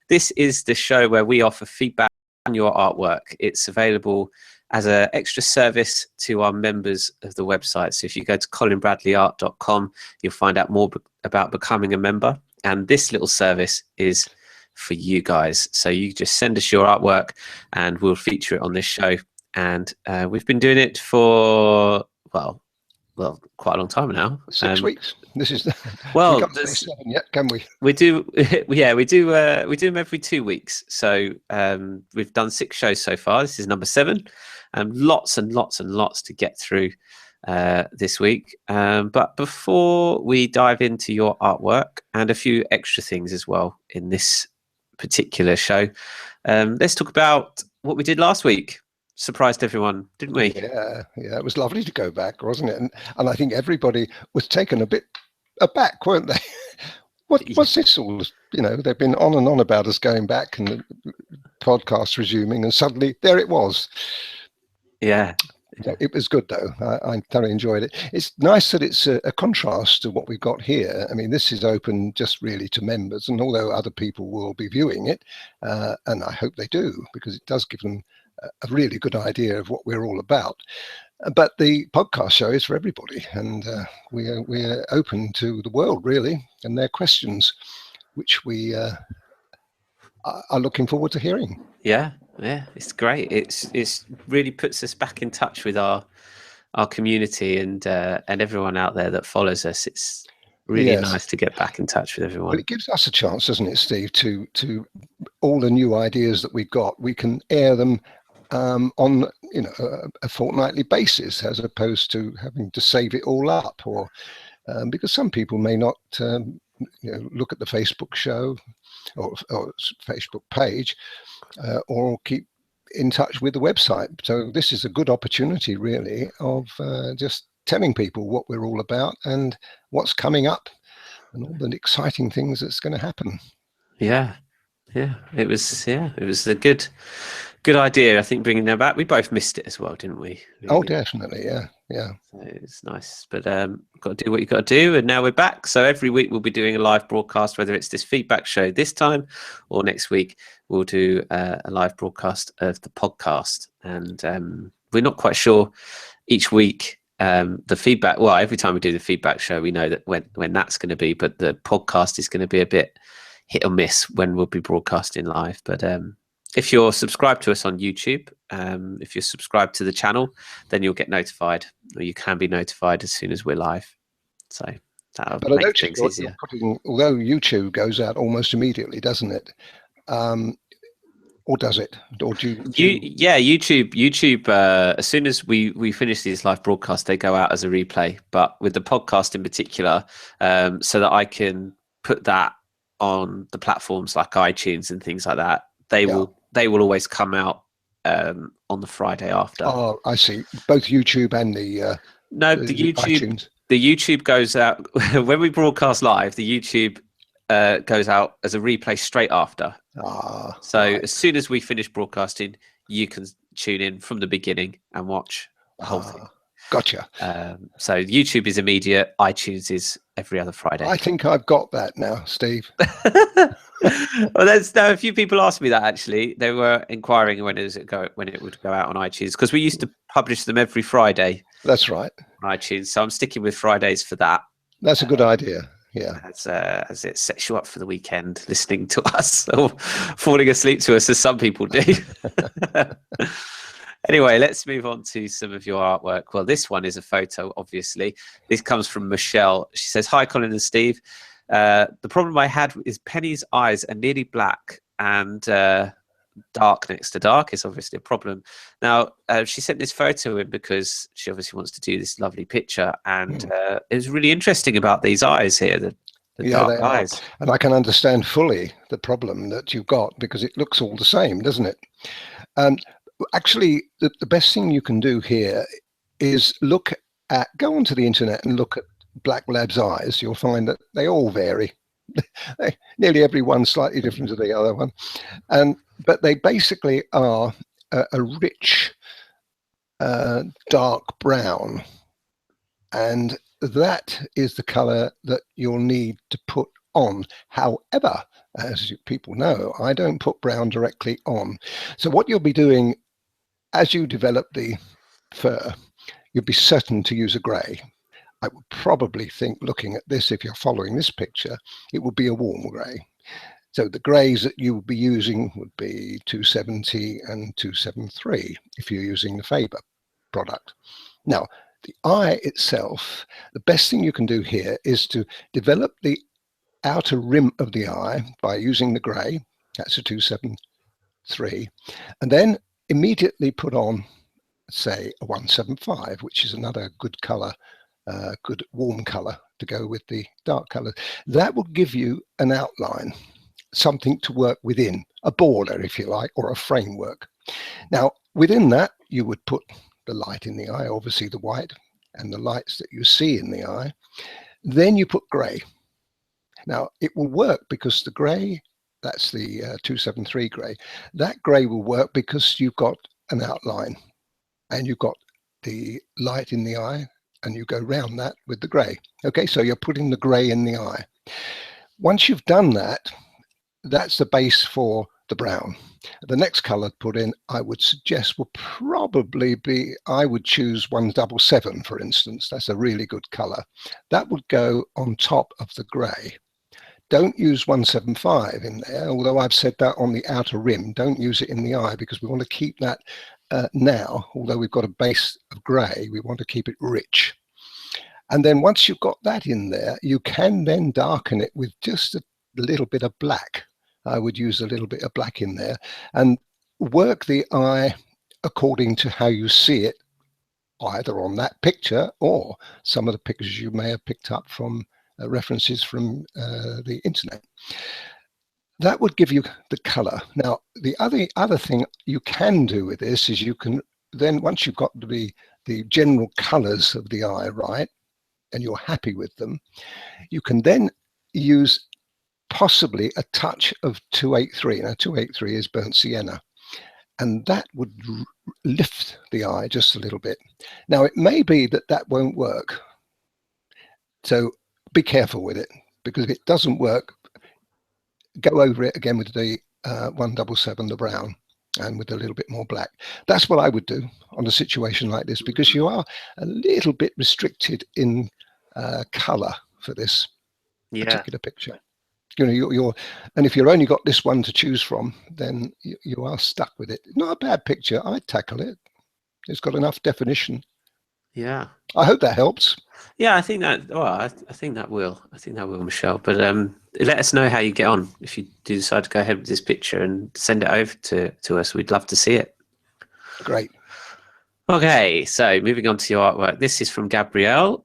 This is the show where we offer feedback on your artwork. It's available as an extra service to our members of the website. So if you go to colinbradleyart.com, you'll find out more about becoming a member. And this little service is for you guys. So you just send us your artwork and we'll feature it on this show. And we've been doing it for, well, quite a long time now. 6 weeks. This is well, we can't say 7 yet, can we? We do, yeah, we do them every 2 weeks. So we've done 6 shows so far. This is number 7, and lots and lots and lots to get through this week. But before we dive into your artwork and a few extra things as well in this particular show, let's talk about what we did last week. Surprised everyone, didn't we? Yeah, it was lovely to go back, wasn't it? And I think everybody was taken a bit aback, weren't they? What's this all? They've been on and on about us going back and the podcast resuming, and suddenly there it was. Yeah. It was good though. I thoroughly enjoyed it. It's nice that it's a contrast to what we've got here. I mean, this is open just really to members, and although other people will be viewing it, and I hope they do, because it does give them a really good idea of what we're all about. But the podcast show is for everybody, and we're open to the world really, and their questions, which we are looking forward to hearing. Yeah, it's great. It's really puts us back in touch with our community and everyone out there that follows us. It's really nice to get back in touch with everyone. But it gives us a chance, doesn't it, Steve, to all the new ideas that we've got, we can air them on a fortnightly basis, as opposed to having to save it all up, or because some people may not look at the Facebook show or Facebook page, or keep in touch with the website. So this is a good opportunity really of just telling people what we're all about and what's coming up and all the exciting things that's going to happen. It was a good idea. I think bringing them back, we both missed it as well, didn't we? Oh, definitely. Yeah. So it's nice, but got to do what you got to do, and now we're back. So every week we'll be doing a live broadcast, whether it's this feedback show this time or next week we'll do a live broadcast of the podcast. And we're not quite sure each week the feedback. Well, every time we do the feedback show, we know that when that's going to be, but the podcast is going to be a bit hit or miss when we'll be broadcasting live. But if you're subscribed to us on YouTube, if you're subscribed to the channel, then you'll get notified, or you can be notified as soon as we're live. So that'll make things easier. Although YouTube goes out almost immediately, doesn't it? Or does it? Or do you? Yeah, YouTube. As soon as we finish these live broadcasts, they go out as a replay. But with the podcast in particular, so that I can put that on the platforms like iTunes and things like that, they will always come out on the Friday after. Oh, I see. Both YouTube and the YouTube. iTunes. The YouTube goes out when we broadcast live. The YouTube goes out as a replay straight after. As soon as we finish broadcasting, you can tune in from the beginning and watch the whole thing. Gotcha. So YouTube is immediate. iTunes is every other Friday. I think I've got that now, Steve. Well, a few people asked me that actually. They were inquiring when it would go out on iTunes, because we used to publish them every Friday. That's right. On iTunes, so I'm sticking with Fridays for that. That's a good idea. Yeah. As it sets you up for the weekend, listening to us or falling asleep to us, as some people do. Anyway, let's move on to some of your artwork. Well, this one is a photo, obviously. This comes from Michelle. She says, "Hi, Colin and Steve. The problem I had is Penny's eyes are nearly black and dark next to dark is obviously a problem." Now, she sent this photo in because she obviously wants to do this lovely picture. And it was really interesting about these eyes here, the dark eyes. And I can understand fully the problem that you've got, because it looks all the same, doesn't it? Actually, the best thing you can do here is go onto the internet and look at black labs' eyes. You'll find that they all vary. Nearly every one slightly different to the other one, but they basically are a rich dark brown, and that is the color that you'll need to put on. However, as people know, I don't put brown directly on. So what you'll be doing as you develop the fur, you'll be certain to use a grey. I would probably think, looking at this, if you're following this picture, it would be a warm grey. So the greys that you would be using would be 270 and 273 if you're using the Faber product. Now, the eye itself, the best thing you can do here is to develop the outer rim of the eye by using the grey, that's a 273, and then immediately put on, say, a 175, which is another good colour, good warm colour to go with the dark colours. That will give you an outline, something to work within, a border, if you like, or a framework. Now, within that, you would put the light in the eye, obviously the white, and the lights that you see in the eye. Then you put grey. Now, it will work because the grey, that's the 273 grey, that grey will work because you've got an outline and you've got the light in the eye, and you go round that with the grey. Okay, so you're putting the grey in the eye. Once you've done that, that's the base for the brown. The next colour put in, I would suggest, will probably be, I would choose 177, for instance. That's a really good colour. That would go on top of the grey. Don't use 175 in there, although I've said that on the outer rim. Don't use it in the eye because we want to keep that now, although we've got a base of grey, we want to keep it rich. And then once you've got that in there, you can then darken it with just a little bit of black. I would use a little bit of black in there and work the eye according to how you see it, either on that picture or some of the pictures you may have picked up from references from the internet. That would give you the color. Now, the other thing you can do with this is you can then, once you've got the general colors of the eye right, and you're happy with them, you can then use possibly a touch of 283. Now, 283 is burnt sienna, and that would lift the eye just a little bit. Now, it may be that that won't work. So be careful with it, because if it doesn't work, go over it again with the 177, the brown, and with a little bit more black. That's what I would do on a situation like this, because you are a little bit restricted in color for this particular picture. You know, and if you've only got this one to choose from, then you are stuck with it. Not a bad picture. I'd tackle it. It's got enough definition. Yeah. I hope that helps. Yeah, I think that. Well, I think that will. I think that will, Michelle. But let us know how you get on if you do decide to go ahead with this picture and send it over to us. We'd love to see it. Great. Okay, so moving on to your artwork. This is from Gabrielle.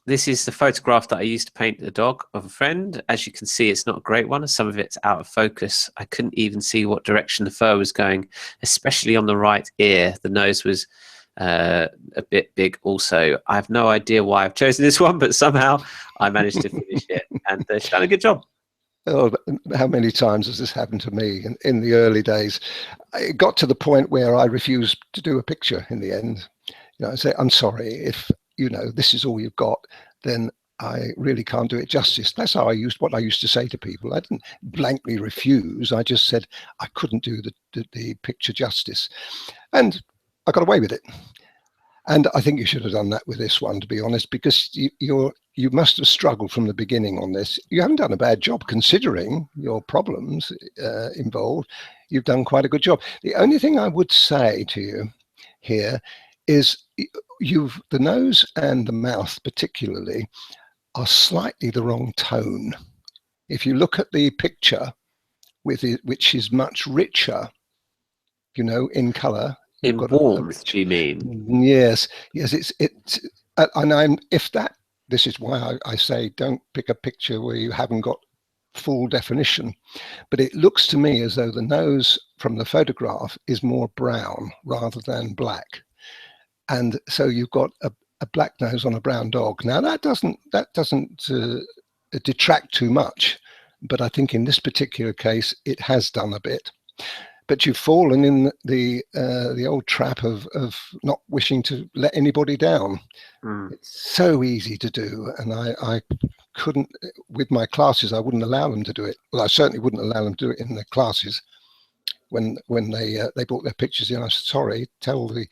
This is the photograph that I used to paint the dog of a friend. As you can see, it's not a great one. Some of it's out of focus. I couldn't even see what direction the fur was going, especially on the right ear. The nose was a bit big also. I have no idea why I've chosen this one, but somehow I managed to finish it, and she's done a good job. Oh, how many times has this happened to me in the early days? It got to the point where I refused to do a picture in the end. You know, I say, I'm sorry, if you know this is all you've got, then I really can't do it justice. That's how what I used to say to people. I didn't blankly refuse. I just said I couldn't do the picture justice, and I got away with it. And I think you should have done that with this one, to be honest, because you must have struggled from the beginning on this. You haven't done a bad job considering your problems involved. You've done quite a good job. The only thing I would say to you here is the nose and the mouth particularly are slightly the wrong tone. If you look at the picture with it, which is much richer, you know, in color. In warmth, do you mean? Yes, it's and this is why I say don't pick a picture where you haven't got full definition, but it looks to me as though the nose from the photograph is more brown rather than black, and so you've got a black nose on a brown dog. Now that doesn't detract too much, but I think in this particular case it has done a bit. But you've fallen in the old trap of not wishing to let anybody down. It's so easy to do, and I couldn't, with my classes, I wouldn't allow them to do it. Well, I certainly wouldn't allow them to do it in their classes. When they brought their pictures in, I said, sorry, tell the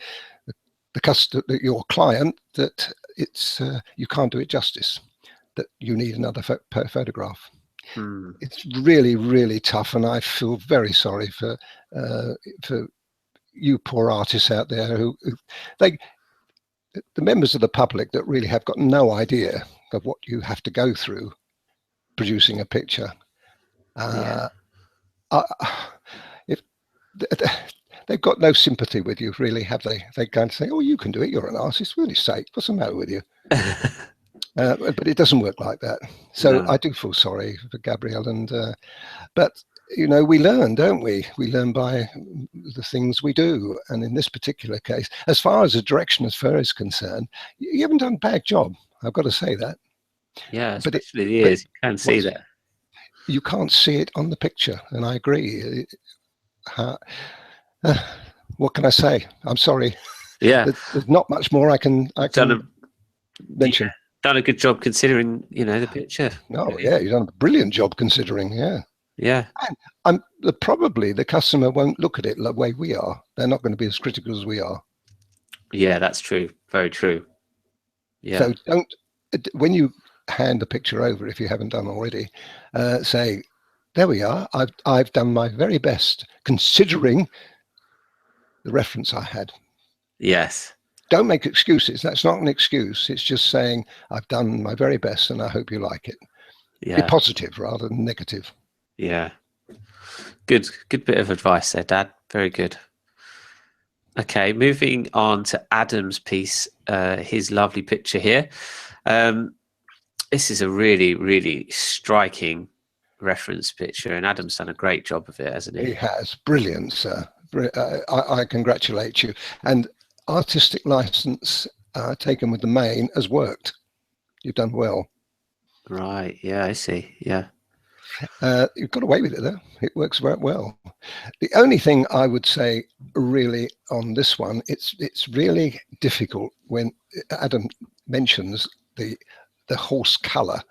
customer, your client, that it's you can't do it justice, that you need another photograph. It's really, really tough, and I feel very sorry for you poor artists out there who the members of the public that really have got no idea of what you have to go through producing a picture. If they've got no sympathy with you, really, have they? They kind of say, "Oh, you can do it. You're an artist. Really, sake, what's the matter with you?" But it doesn't work like that. So no. I do feel sorry for Gabrielle, and but you know, we learn, don't we? We learn by the things we do, and in this particular case, as far as the direction as far is concerned, you haven't done a bad job. I've got to say that. Yeah, especially the ears. You can see that. You can't see it on the picture, and I agree. What can I say? I'm sorry. Yeah, there's not much more I can mention. Yeah, done a good job considering, you know, the picture. No, really. Yeah, you've done a brilliant job considering. Yeah. And probably the customer won't look at it the way we are. They're not going to be as critical as we are. Yeah, that's true. Very true. Yeah. So don't, when you hand the picture over, if you haven't done already, say, there we are. I've done my very best considering the reference I had. Yes. Don't make excuses. That's not an excuse. It's just saying, I've done my very best and I hope you like it. Yeah. Be positive rather than negative. Yeah. Good bit of advice there, Dad. Very good. Okay, moving on to Adam's piece, his lovely picture here. This is a really, really striking reference picture, and Adam's done a great job of it, hasn't he? He has. Brilliant, sir. I congratulate you. And artistic license taken with the main has worked. You've done well. Right. Yeah, I see. Yeah. You've got away with it, though. It works very well. The only thing I would say really on this one, it's really difficult when Adam mentions the horse color.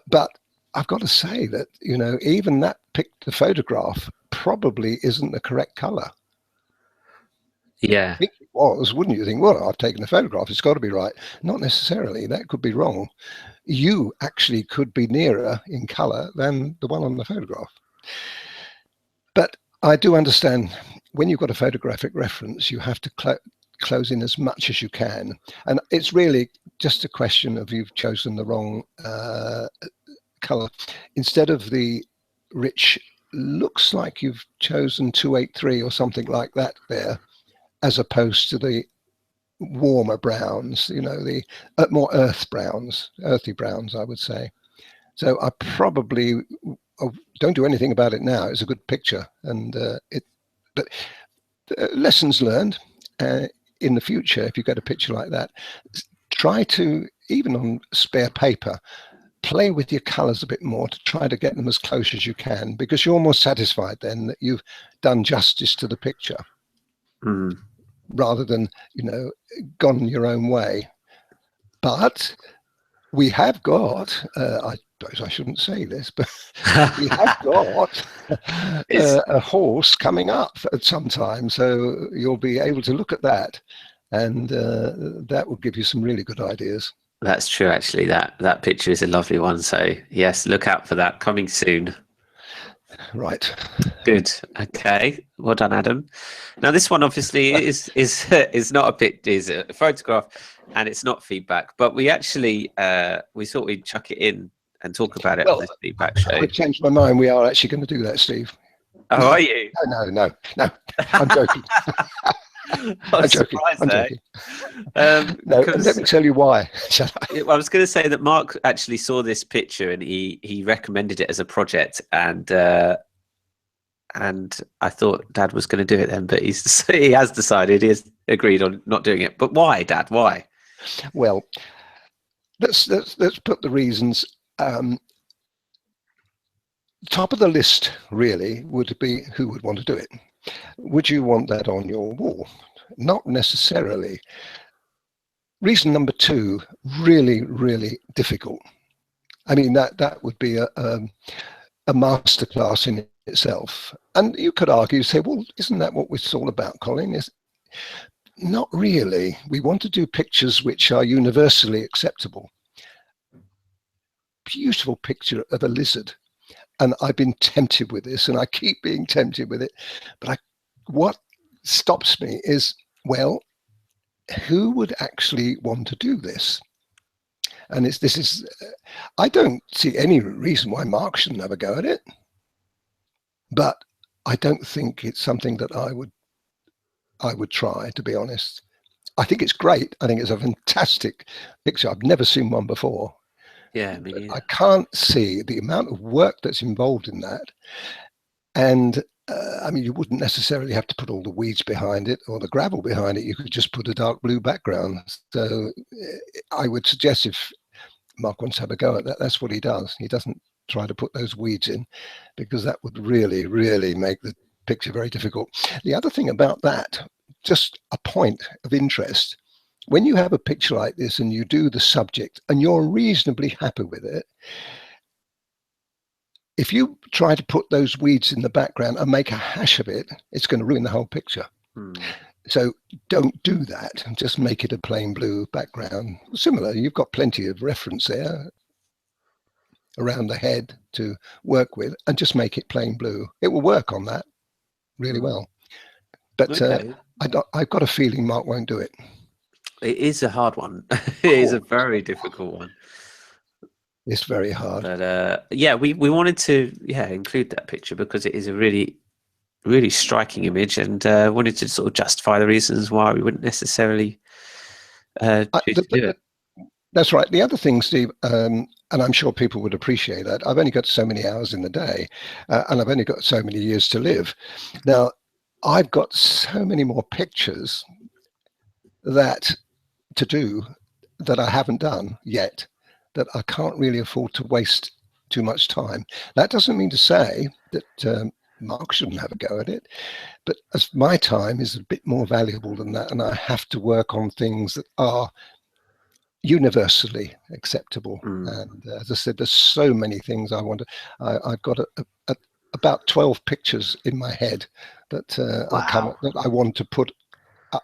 But I've got to say that, you know, even that the photograph probably isn't the correct color. Yeah. I think it was, wouldn't you think, well, I've taken the photograph, it's got to be right. Not necessarily. That could be wrong. You actually could be nearer in color than the one on the photograph. But I do understand when you've got a photographic reference, you have to close in as much as you can. And it's really just a question of you've chosen the wrong color. Instead of the rich, looks like you've chosen 283 or something like that there, as opposed to the warmer browns, you know, the more earthy browns, I would say. So I probably don't do anything about it now. It's a good picture, and but lessons learned in the future. If you get a picture like that, try to, even on spare paper, play with your colors a bit more to try to get them as close as you can, because you're more satisfied then that you've done justice to the picture. Rather than, you know, gone your own way. But we have got, I suppose I shouldn't say this, but we have got a horse coming up at some time. So you'll be able to look at that, and that will give you some really good ideas. That's true, actually. That picture is a lovely one. So yes, look out for that coming soon. Right. Good. Okay. Well done, Adam. Now, this one obviously is not a pic, is a photograph, and it's not feedback. But we actually we thought we'd chuck it in and talk about it on this feedback show. I changed my mind. We are actually going to do that, Steve. Oh, are you? No. I'm joking. I'm joking. No, let me tell you why. I was going to say that Mark actually saw this picture and he recommended it as a project, and I thought Dad was going to do it then, but he has decided, he has agreed on not doing it. But why, Dad? Why? Well, let's put the reasons. Top of the list really would be who would want to do it. Would you want that on your wall? Not necessarily. Reason number two, really, really difficult. I mean, that would be a masterclass in itself. And you could argue, say, well, isn't that what it's all about, Colin? Is not really. We want to do pictures which are universally acceptable. Beautiful picture of a lizard, and I've been tempted with this, and I keep being tempted with it. But what stops me is, well, who would actually want to do this? And I don't see any reason why Mark shouldn't have a go at it, but I don't think it's something that I would try, to be honest. I think it's great. I think it's a fantastic picture. I've never seen one before. Yeah, me neither. I can't see the amount of work that's involved in that. And I mean, you wouldn't necessarily have to put all the weeds behind it or the gravel behind it. You could just put a dark blue background. So I would suggest, if Mark wants to have a go at that, that's what he does. He doesn't try to put those weeds in, because that would really, really make the picture very difficult. The other thing about that, just a point of interest, when you have a picture like this and you do the subject and you're reasonably happy with it, if you try to put those weeds in the background and make a hash of it, it's going to ruin the whole picture. So don't do that, and just make it a plain blue background. Similar, you've got plenty of reference there around the head to work with, and just make it plain blue. It will work on that really well. But okay. I've got a feeling Mark won't do it. It is a hard one. It is a very difficult one. It's very hard. But yeah, we wanted to include that picture because it is a really, really striking image, and wanted to sort of justify the reasons why we wouldn't necessarily choose to do it. That's right. The other thing, Steve, and I'm sure people would appreciate that, I've only got so many hours in the day, and I've only got so many years to live. Now, I've got so many more pictures to do that I haven't done yet, that I can't really afford to waste too much time. That doesn't mean to say that Mark shouldn't have a go at it, but as my time is a bit more valuable than that, and I have to work on things that are universally acceptable. And as I said, there's so many things I want to. I've got about 12 pictures in my head that I want to put up,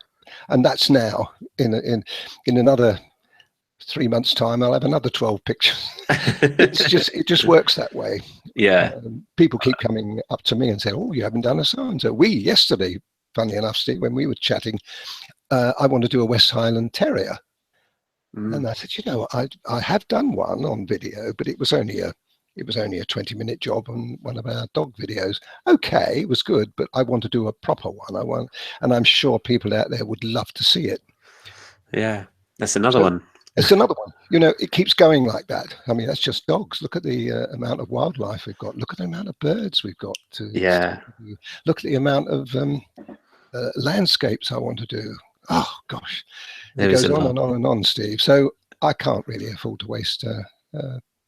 and that's now in another 3 months' time, I'll have another 12 pictures. It just works that way. Yeah. People keep coming up to me and say, "Oh, you haven't done a so-and-so." Yesterday, funny enough, Steve, when we were chatting, I want to do a West Highland Terrier. And I said, I have done one on video, but it was only a 20-minute job on one of our dog videos. Okay, it was good, but I want to do a proper one. And I'm sure people out there would love to see it. Yeah, that's another one. It's another one. It keeps going like that. I mean, that's just dogs. Look at the amount of wildlife we've got. Look at the amount of birds we've got. Look at the amount of landscapes I want to do. Oh, gosh. It goes on and on and on, Steve. So I can't really afford to waste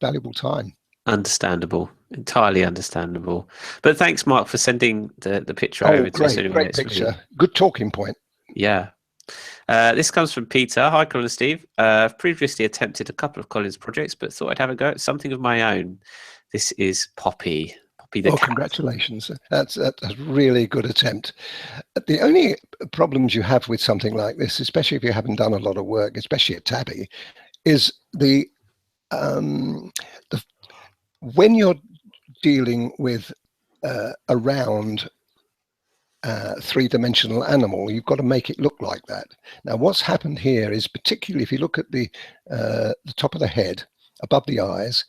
valuable time. Understandable. Entirely understandable. But thanks, Mark, for sending the picture over to us. Great picture. Really... Good talking point. Yeah. This comes from Peter. Hi, Colin and Steve. I've previously attempted a couple of Colin's projects, but thought I'd have a go at something of my own. This is Poppy. Congratulations. That's a really good attempt. The only problems you have with something like this, especially if you haven't done a lot of work, especially at Tabby, is when you're dealing with a round three-dimensional animal, you've got to make it look like that. Now, what's happened here is, particularly if you look at the top of the head, above the eyes,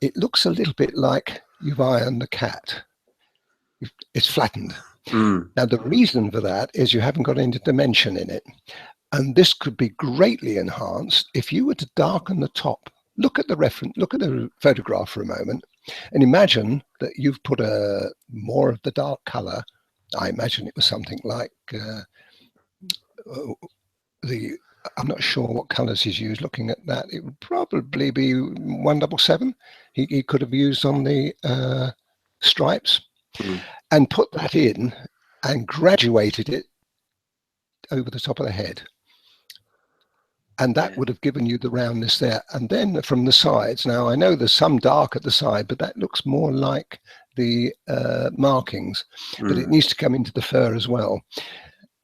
it looks a little bit like you've ironed the cat. It's flattened. Now, the reason for that is you haven't got any dimension in it. And this could be greatly enhanced if you were to darken the top. Look at the photograph for a moment, and imagine that you've put more of the dark color. I imagine it was something like I'm not sure what colors he's used. Looking at that, it would probably be 177. He could have used on the stripes, and put that in and graduated it over the top of the head. And that Yeah. would have given you the roundness there. And then from the sides, now I know there's some dark at the side, but that looks more like the markings, but it needs to come into the fur as well.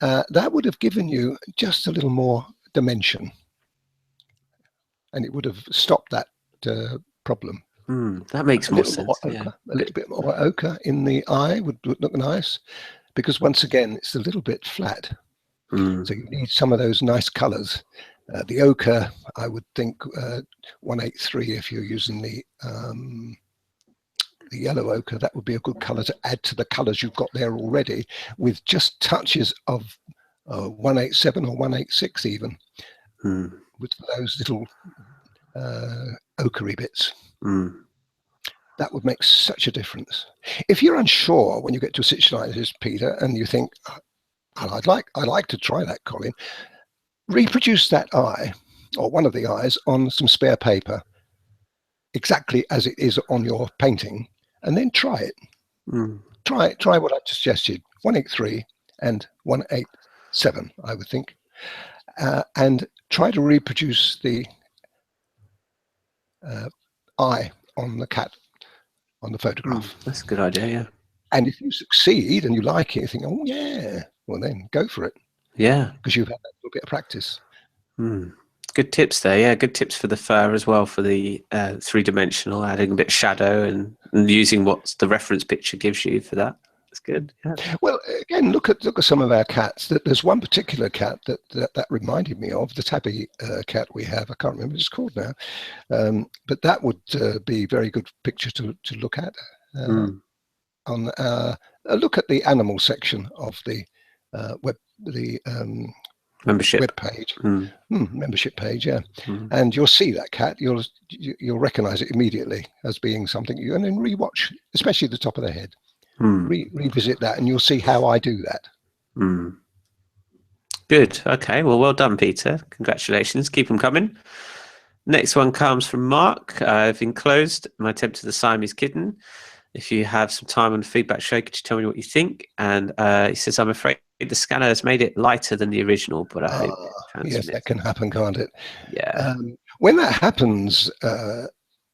That would have given you just a little more dimension, and it would have stopped that problem. That makes A more little more sense. Yeah. ochre, a little bit more ochre in the eye would look nice, because once again, it's a little bit flat. So you need some of those nice colors. The ochre, I would think 183, if you're using the yellow ochre, that would be a good color to add to the colors you've got there already, with just touches of 187 or 186 even, with those little ochre bits. That would make such a difference. If you're unsure when you get to a situation like this, Peter, and you think, I'd like to try that, Colin, reproduce that eye or one of the eyes on some spare paper exactly as it is on your painting, and then try it. Try what I suggested, 183 and 187, I would think, and try to reproduce the eye on the cat on the photograph. That's a good idea, yeah. And if you succeed and you like it, you think, oh yeah, well then go for it. Yeah. Because you've had that little bit of practice. Good tips there. Yeah, good tips for the fur as well, for the three-dimensional, adding a bit of shadow and using what the reference picture gives you for that. That's good. Yeah. Well, again, look at some of our cats. There's one particular cat that reminded me of the tabby cat we have. I can't remember what it's called now, but that would be a very good picture to look at. On look at the animal section of the membership web page, membership page, yeah, and you'll see that cat. You'll recognize it immediately as being something. And then rewatch, especially the top of the head. Revisit that, and you'll see how I do that. Good. Okay. Well done, Peter. Congratulations. Keep them coming. Next one comes from Mark. I've enclosed my attempt to the Siamese kitten. If you have some time on the feedback show, could you tell me what you think? And he says, I'm afraid the scanner has made it lighter than the original, but I hope yes, that can happen, can't it? Yeah. When that happens,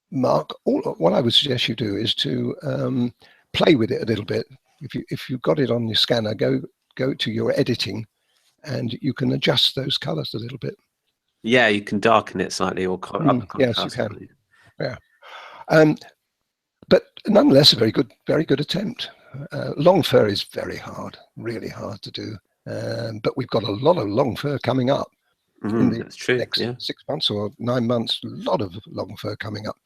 Mark, what I would suggest you do is to play with it a little bit. If you've got it on your scanner, go to your editing, and you can adjust those colors a little bit. Yeah, you can darken it slightly or up the contrast. Yes, you can. Yeah. But nonetheless, a very good attempt. Long fur is very hard, really hard to do. But we've got a lot of long fur coming up in the next 6 months or 9 months. A lot of long fur coming up,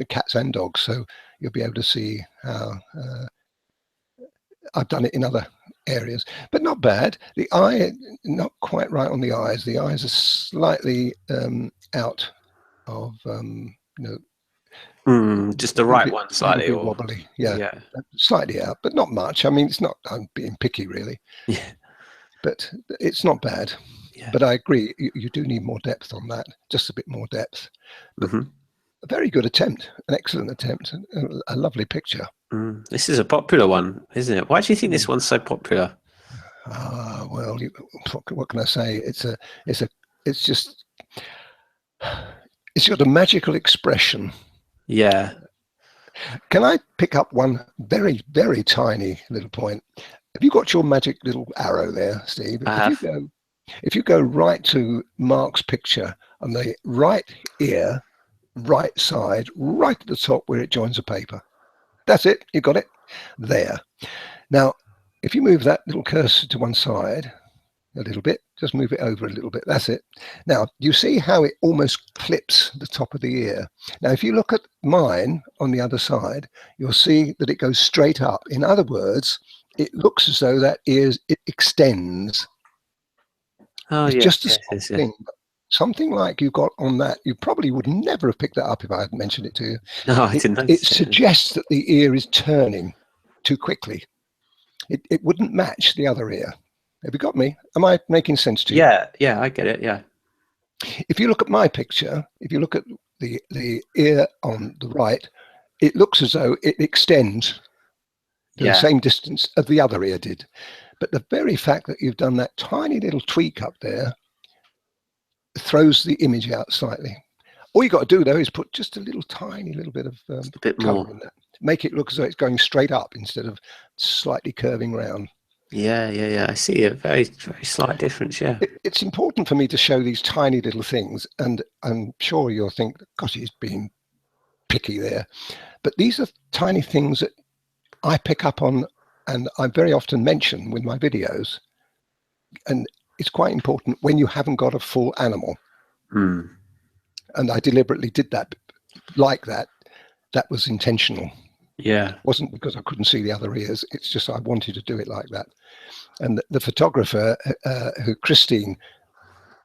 cats and dogs. So you'll be able to see how I've done it in other areas, but not bad. The eye, not quite right on the eyes. The eyes are slightly out of, just the right one, slightly or wobbly. Yeah, slightly out, but not much. I mean, it's not. I'm being picky, really. Yeah, but it's not bad. Yeah. But I agree, you do need more depth on that. Just a bit more depth. But a very good attempt, an excellent attempt, a lovely picture. This is a popular one, isn't it? Why do you think this one's so popular? Well, what can I say? It's got a magical expression. Yeah. Can I pick up one very, very tiny little point? Have you got your magic little arrow there, Steve? If you go right to Mark's picture on the right ear, right side, right at the top where it joins the paper. That's it. You got it there. Now, if you move that little cursor to one side a little bit, just move it over a little bit. That's it. Now, you see how it almost clips the top of the ear. Now, if you look at mine on the other side, you'll see that it goes straight up. In other words, it looks as though that it extends. Oh, it's yeah, just a thing. Something like you've got on that, you probably would never have picked that up if I had mentioned it to you. No, I didn't. It suggests that the ear is turning too quickly. It wouldn't match the other ear. Have you got me? Am I making sense to you? Yeah, I get it. Yeah. If you look at my picture, if you look at the ear on the right, it looks as though it extends to the same distance as the other ear did. But the very fact that you've done that tiny little tweak up there throws the image out slightly. All you got to do though is put just a little tiny little bit of a bit colour more. in that. Make it look as though it's going straight up instead of slightly curving round. Yeah. I see a very slight difference. Yeah. It's important for me to show these tiny little things, and I'm sure you'll think, gosh, he's being picky there. But these are tiny things that I pick up on, and I very often mention with my videos. And it's quite important when you haven't got a full animal. And I deliberately did that like that. That was intentional. Yeah. It wasn't because I couldn't see the other ears. It's just I wanted to do it like that. And the photographer, who Christine,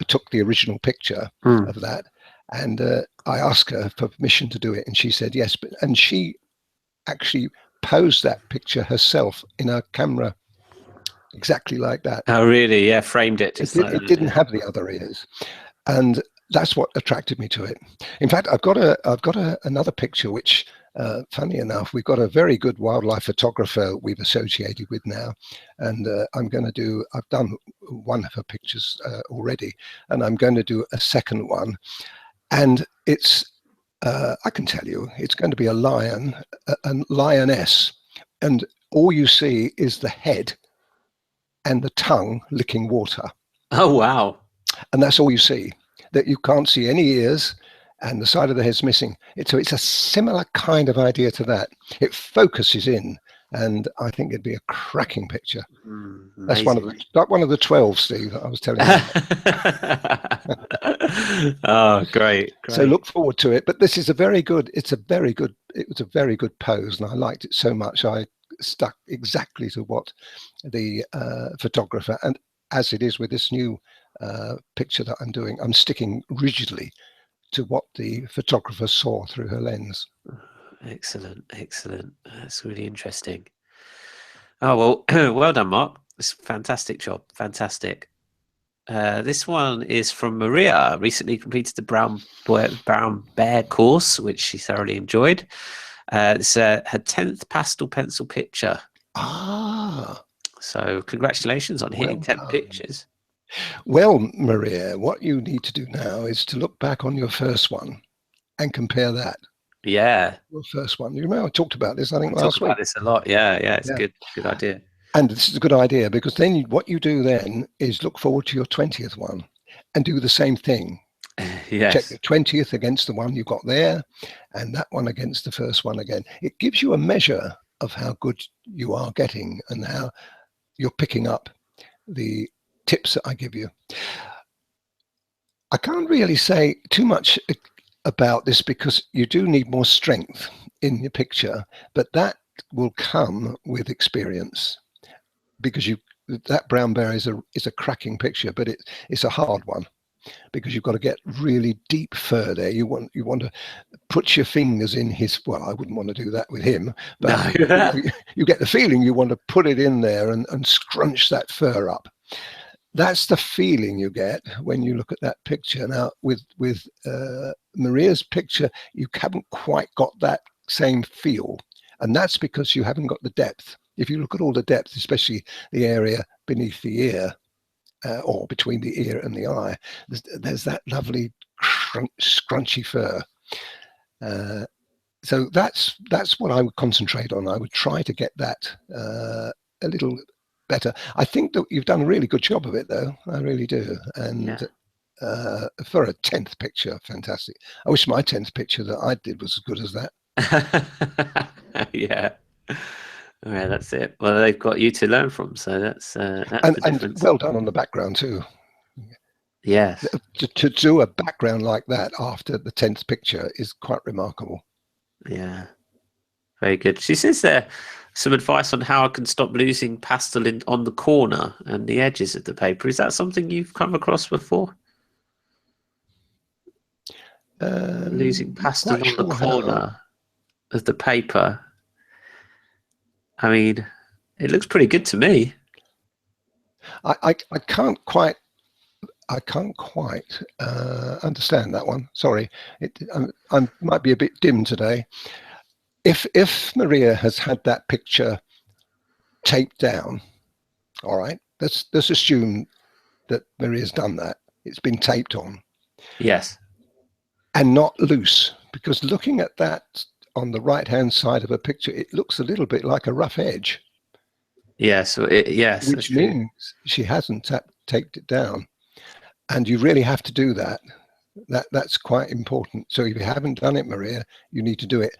took the original picture of that, and I asked her for permission to do it, and she said yes. And she actually posed that picture herself in her camera, exactly like that. Oh, really? Yeah, framed it. Just It didn't have the other ears, and that's what attracted me to it. In fact, I've got another picture which, funny enough, we've got a very good wildlife photographer we've associated with now, and I've done one of her pictures already, and I'm going to do a second one, and it's I can tell you it's going to be a lion, a lioness, and all you see is the head and the tongue licking water. Oh, wow. And that's all you see. That you can't see any ears, and the side of the head's missing. So it's a similar kind of idea to that. It focuses in, and I think it'd be a cracking picture. That's one of the 12, Steve, I was telling you. Oh, great. So look forward to it. But this is it was a very good pose, and I liked it so much. I stuck exactly to what the photographer, and as it is with this new picture that I'm doing, I'm sticking rigidly to what the photographer saw through her lens. Excellent. That's really interesting. Oh, well, well done, Mark. It's a fantastic job. Fantastic. This one is from Maria. Recently completed the brown bear course, which she thoroughly enjoyed. It's her 10th pastel pencil picture. So congratulations on hitting 10 pictures. Well, Maria, what you need to do now is to look back on your first one and compare that. Yeah. Your first one. You remember I talked about this, I think, last week. Talked about this a lot. Yeah. It's a good idea. And this is a good idea, because then what you do then is look forward to your 20th one and do the same thing. Yes. Check the 20th against the one you got there, and that one against the first one again. It gives you a measure of how good you are getting and how you're picking up the tips that I give you. I can't really say too much about this because you do need more strength in your picture, but that will come with experience, because that brown bear is a cracking picture, but it's a hard one, because you've got to get really deep fur there. You want to put your fingers in his, well, I wouldn't want to do that with him, but no. you get the feeling you want to put it in there and scrunch that fur up. That's the feeling you get when you look at that picture. Now, with Maria's picture, you haven't quite got that same feel, and that's because you haven't got the depth. If you look at all the depth, especially the area beneath the ear, or between the ear and the eye, there's that lovely scrunchy fur. So that's what I would concentrate on. I would try to get that a little better. I think that you've done a really good job of it, though. I really do. And for a 10th picture, fantastic. I wish my 10th picture that I did was as good as that. Yeah. All right, that's it. Well, they've got you to learn from, so that's the difference. Well done on the background too. Yes. To do a background like that after the 10th picture is quite remarkable. Yeah. Very good. She says there some advice on how I can stop losing pastel on the corner and the edges of the paper. Is that something you've come across before? Losing pastel on the corner of the paper. I mean, it looks pretty good to me. I can't quite understand that one. Sorry, I might be a bit dim today. If Maria has had that picture taped down, all right, let's assume that Maria's done that. It's been taped on. Yes. and not loose, because looking at that on the right hand side of a picture, it looks a little bit like a rough edge. Yes. Yes, that's Which true. means she hasn't taped it down. And you really have to do that. That's quite important. So if you haven't done it, Maria, you need to do it.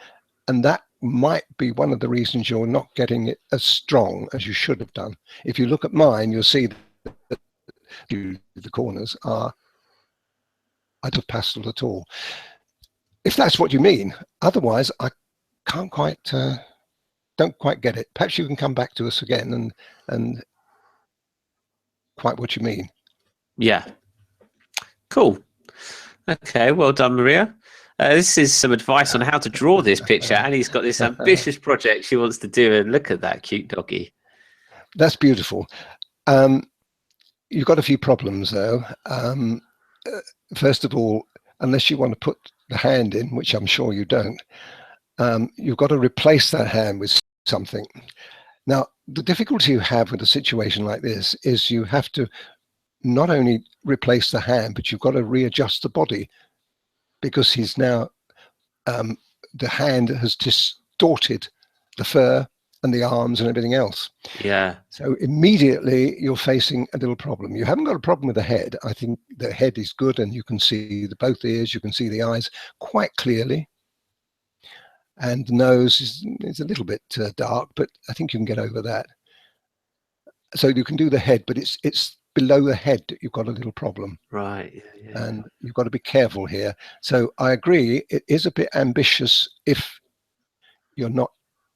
And that might be one of the reasons you're not getting it as strong as you should have done. If you look at mine, you'll see that the corners are, I don't pastel at all. If that's what you mean. Otherwise, I can't quite, don't quite get it. Perhaps you can come back to us again and quite what you mean. Yeah. Cool. Okay, well done, Maria. This is some advice on how to draw this picture. Annie's got this ambitious project she wants to do, and look at that cute doggy. That's beautiful. You've got a few problems, though. First of all, unless you want to put the hand in, which I'm sure you don't, you've got to replace that hand with something. Now, the difficulty you have with a situation like this is you have to not only replace the hand, but you've got to readjust the body, because he's now, the hand has distorted the fur and the arms and everything else. Yeah. So immediately you're facing a little problem. You haven't got a problem with the head. I think the head is good, and you can see both ears, you can see the eyes quite clearly. And the nose is a little bit dark, but I think you can get over that. So you can do the head, but it's below the head that you've got a little problem. Right. Yeah. And you've got to be careful here. So I agree, it is a bit ambitious if you're not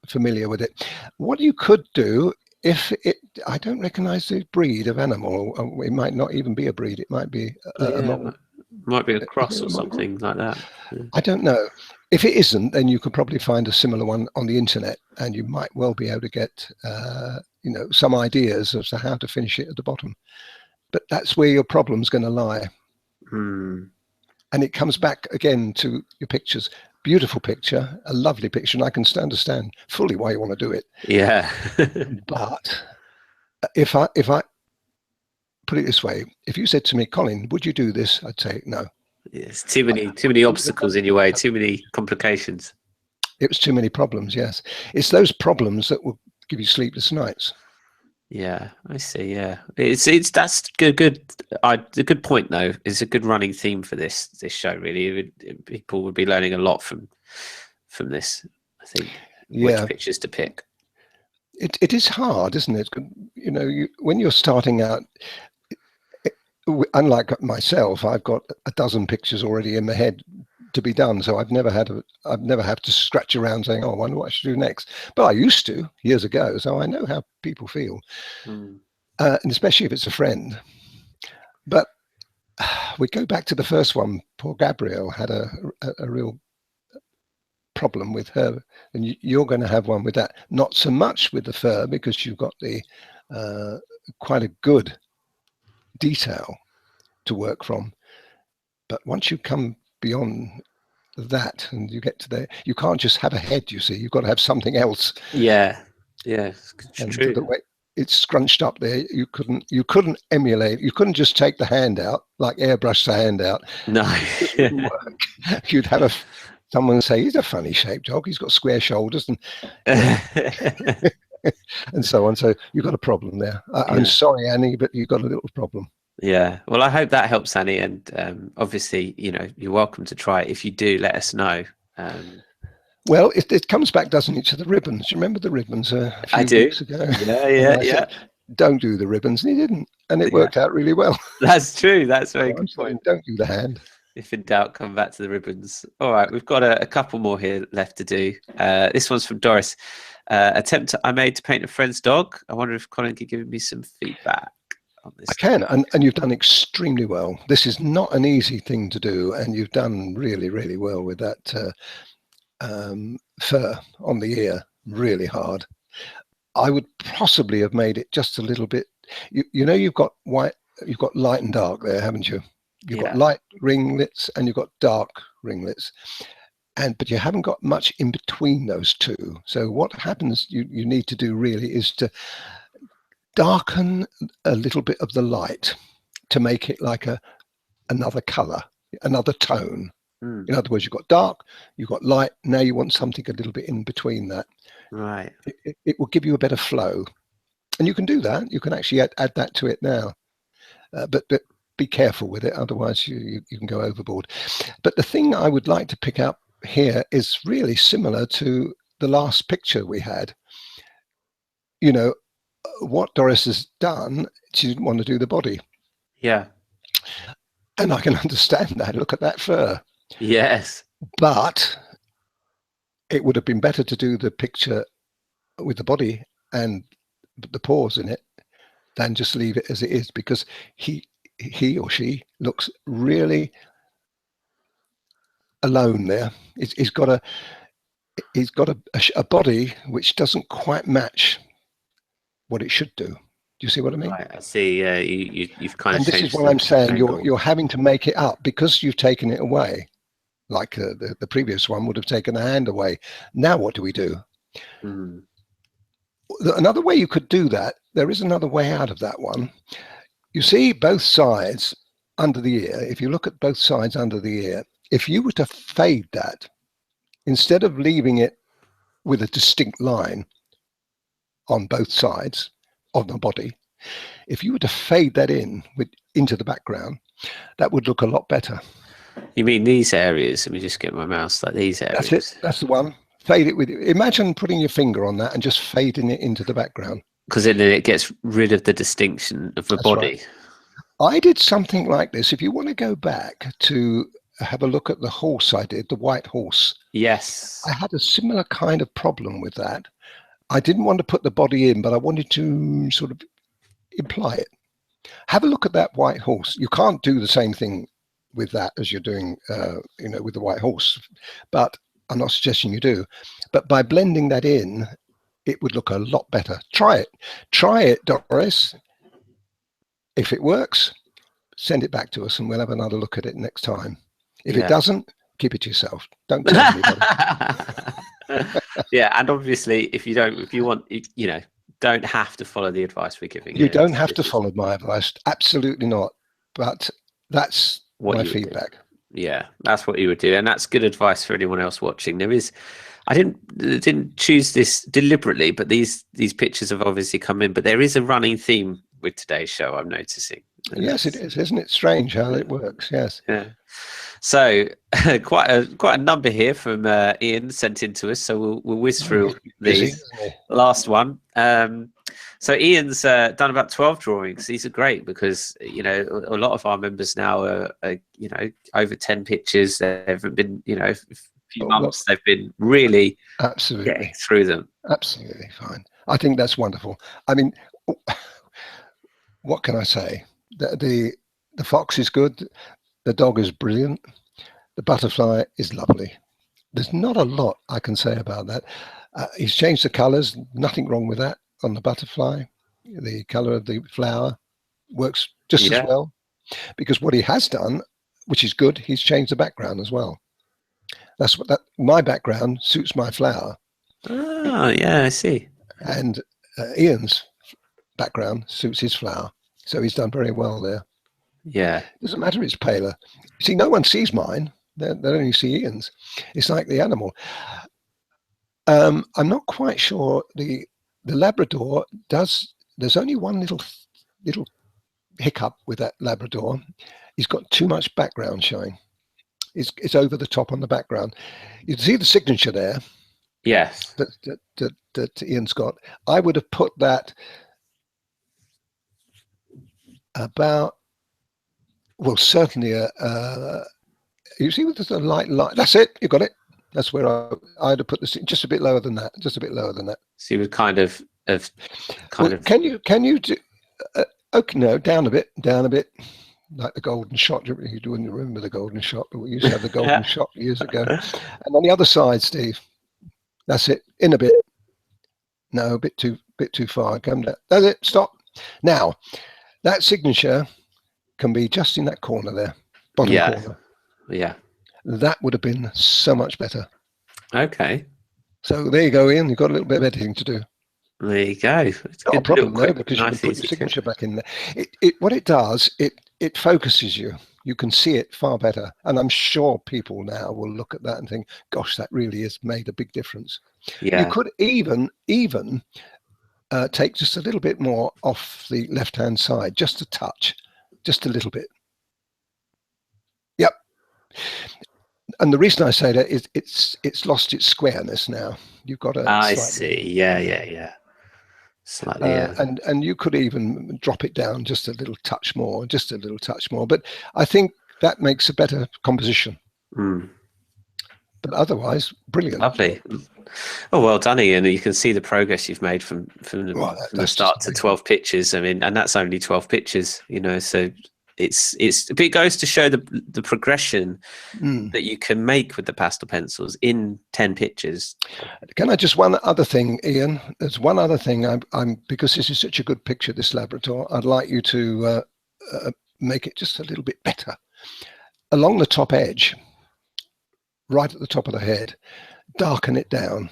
familiar with it. What you could do, if it, I don't recognize the breed of animal, or it might not even be a breed, it might be might be a cross or something like that. Yeah. I don't know. If it isn't, then you could probably find a similar one on the internet, and you might well be able to get some ideas as to how to finish it at the bottom. But that's where your problem's going to lie. And it comes back again to your pictures. Beautiful picture, a lovely picture, and I can understand fully why you want to do it. Yeah. But if I put it this way, if you said to me, Colin, would you do this? I'd say no. It's too many obstacles in your way, too many complications. It was too many problems. Yes, it's those problems that will give you sleepless nights. Yeah, I see. Yeah, it's that's good. A good point though. It's a good running theme for this show. Really, people would be learning a lot from this. I think. Yeah. Which pictures to pick. It is hard, isn't it? When you're starting out, unlike myself, I've got a dozen pictures already in my head to be done, so I've never had to scratch around saying, oh, I wonder what I should do next. But I used to years ago, so I know how people feel, and especially if it's a friend. But we go back to the first one. Poor Gabrielle had a real problem with her, and you're going to have one with that. Not so much with the fur, because you've got the quite a good detail to work from. But once you come beyond that and you get to there, you can't just have a head, you see, you've got to have something else. Yeah, it's and true. The way it's scrunched up there, you couldn't emulate, you couldn't just take the hand out, like airbrush the hand out. No. It wouldn't work. You'd have someone say, he's a funny shaped dog, he's got square shoulders, and and so on. So you've got a problem there. I'm sorry, Annie, but you've got a little problem. Yeah, well, I hope that helps, Annie, and obviously, you're welcome to try it. If you do, let us know. Well, it comes back, doesn't it, to the ribbons? You remember the ribbons a few weeks ago? Yeah. Said, don't do the ribbons, and he didn't, and it worked out really well. That's true. That's a very good point. Don't do the hand. If in doubt, come back to the ribbons. All right, we've got a couple more here left to do. This one's from Doris. Attempt I made to paint a friend's dog. I wonder if Colin could give me some feedback on this. I can, and you've done extremely well. This is not an easy thing to do, and you've done really, really well with that fur on the ear. Really hard. I would possibly have made it just a little bit. You've got white, you've got light and dark there, haven't you? You've got light ringlets and you've got dark ringlets, but you haven't got much in between those two. So what happens, you need to do really is to darken a little bit of the light to make it like another color. another tone. Mm. In other words, you've got dark, you've got light. Now you want something a little bit in between that. Right. It will give you a better flow, and you can do that. You can actually add that to it now, but be careful with it, otherwise you can go overboard. But the thing I would like to pick up here is really similar to the last picture we had. You know, what Doris has done, she didn't want to do the body. Yeah. And I can understand that. Look at that fur. Yes. But it would have been better to do the picture with the body and the paws in it than just leave it as it is, because he or she looks really alone there. He's got a body which doesn't quite match what it should do. Do you see what I mean? Right. I see. Yeah. You've kind of. And this is changed what the I'm saying. angle. You're having to make it up because you've taken it away. Like the previous one would have taken the hand away. Now what do we do? Mm. Another way you could do that, there is another way out of that one. You see both sides under the ear. If you look at both sides under the ear, if you were to fade that, instead of leaving it with a distinct line on both sides of the body, if you were to fade that into the background, that would look a lot better. You mean these areas? Let me just get my mouse, like these areas. That's it. That's the one. Fade it with. Imagine putting your finger on that and just fading it into the background. Because then it gets rid of the distinction of the body. Right. I did something like this. If you want to go back to have a look at the horse I did, the white horse. Yes. I had a similar kind of problem with that. I didn't want to put the body in, but I wanted to sort of imply it. Have a look at that white horse. You can't do the same thing with that as you're doing, with the white horse, but I'm not suggesting you do. But by blending that in, it would look a lot better. Try it, Doris. If it works, send it back to us and we'll have another look at it next time. If it doesn't, keep it to yourself. Don't tell anybody. Yeah, and obviously, if you want, don't have to follow the advice we're giving. You don't have to follow my advice. Absolutely not. But that's my feedback. Yeah, that's what you would do, and that's good advice for anyone else watching. I didn't choose this deliberately, but these pictures have obviously come in. But there is a running theme with today's show, I'm noticing. Yes, it is. Isn't it strange how it works? Yes. Yeah. So quite a number here from Ian sent in to us. So we'll whiz through these. Last one. So Ian's done about 12 drawings. These are great because a lot of our members now are over 10 pictures. They haven't been a few months. They've been really absolutely getting through them. Absolutely fine. I think that's wonderful. I mean, what can I say? The fox is good. The dog is brilliant. The butterfly is lovely. There's not a lot I can say about that. He's changed the colors. Nothing wrong with that on the butterfly. The color of the flower works just as well. Because what he has done, which is good, he's changed the background as well. That's my background suits my flower. Oh, yeah, I see. And Ian's background suits his flower. So he's done very well there. Yeah. It doesn't matter it's paler. See, no one sees mine. They only see Ian's. It's like the animal. I'm not quite sure. The Labrador does. There's only one little hiccup with that Labrador. He's got too much background showing. It's over the top on the background. You can see the signature there. Yes. That Ian's got. I would have put that about. Well, certainly you see with the light. That's it. You got it. That's where I'd have put this just a bit lower than that. Just a bit lower than that. So you would kind of. Can you do? Okay, no, down a bit. Like the golden shot. You wouldn't remember the golden shot, but we used to have the golden shot years ago. And on the other side, Steve. That's it. In a bit. No, a bit too far. Come down. That's it. Stop. Now, that signature can be just in that corner there, bottom corner. Yeah. That would have been so much better. Okay. So there you go, Ian. You've got a little bit of editing to do. There you go. It's not a problem though, because you can put your signature back in there. What it does, it focuses you. You can see it far better. And I'm sure people now will look at that and think, gosh, that really has made a big difference. Yeah. You could even take just a little bit more off the left-hand side, just a touch, just a little bit. Yep. And the reason I say that is it's lost its squareness now. You've got a I slightly, see. Yeah. Slightly. and you could even drop it down just a little touch more, But I think that makes a better composition. But otherwise, brilliant. Lovely. Oh, well done, Ian. You can see the progress you've made from the start to 12 pictures. I mean, and that's only 12 pictures, you know, so it goes to show the progression that you can make with the pastel pencils in 10 pictures. Can I just one other thing, Ian? There's one other thing. I'm because this is such a good picture, this Labrador. I'd like you to make it just a little bit better along the top edge, right at the top of the head. Darken it down.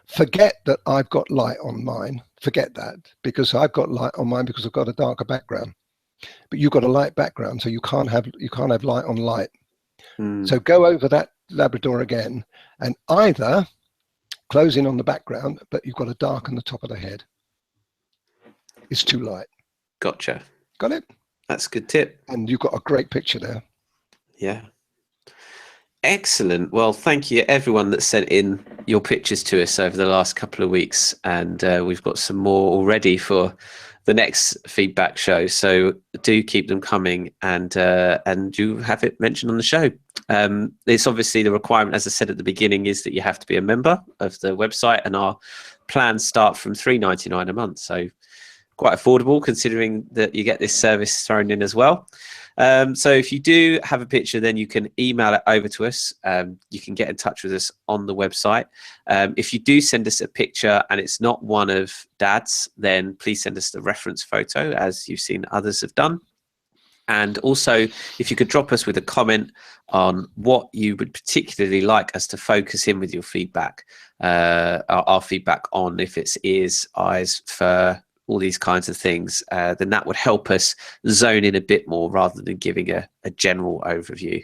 Forget that I've got light on mine. Forget that, because I've got light on mine because I've got a darker background. But you've got a light background, so you can't have light on light. So go over that Labrador again, and either close in on the background, but you've got to darken the top of the head. It's too light. Gotcha. Got it? That's a good tip. And you've got a great picture there. Yeah. Excellent. Well, thank you everyone that sent in your pictures to us over the last couple of weeks, and we've got some more already for the next feedback show, so do keep them coming, and you have it mentioned on the show. It's obviously the requirement, as I said at the beginning, is that you have to be a member of the website, and our plans start from $3.99 a month, so quite affordable considering that you get this service thrown in as well. So if you do have a picture, then you can email it over to us. You can get in touch with us on the website. If you do send us a picture and it's not one of Dad's, then please send us the reference photo, as you've seen others have done. And also, if you could drop us with a comment on what you would particularly like us to focus in with your feedback, our feedback on, if it's ears, eyes, fur, all these kinds of things, then that would help us zone in a bit more rather than giving a general overview.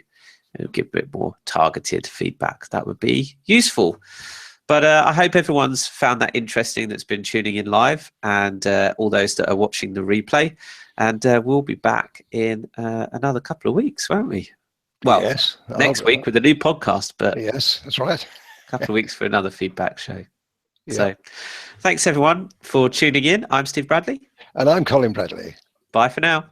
It'll give a bit more targeted feedback. That would be useful. But I hope everyone's found that interesting that's been tuning in live, and all those that are watching the replay. And we'll be back in another couple of weeks, won't we? Well, yes, next week with a new podcast, but yes, that's right. A couple of weeks for another feedback show. Yeah. So thanks everyone for tuning in. I'm Steve Bradley. And I'm Colin Bradley. Bye for now.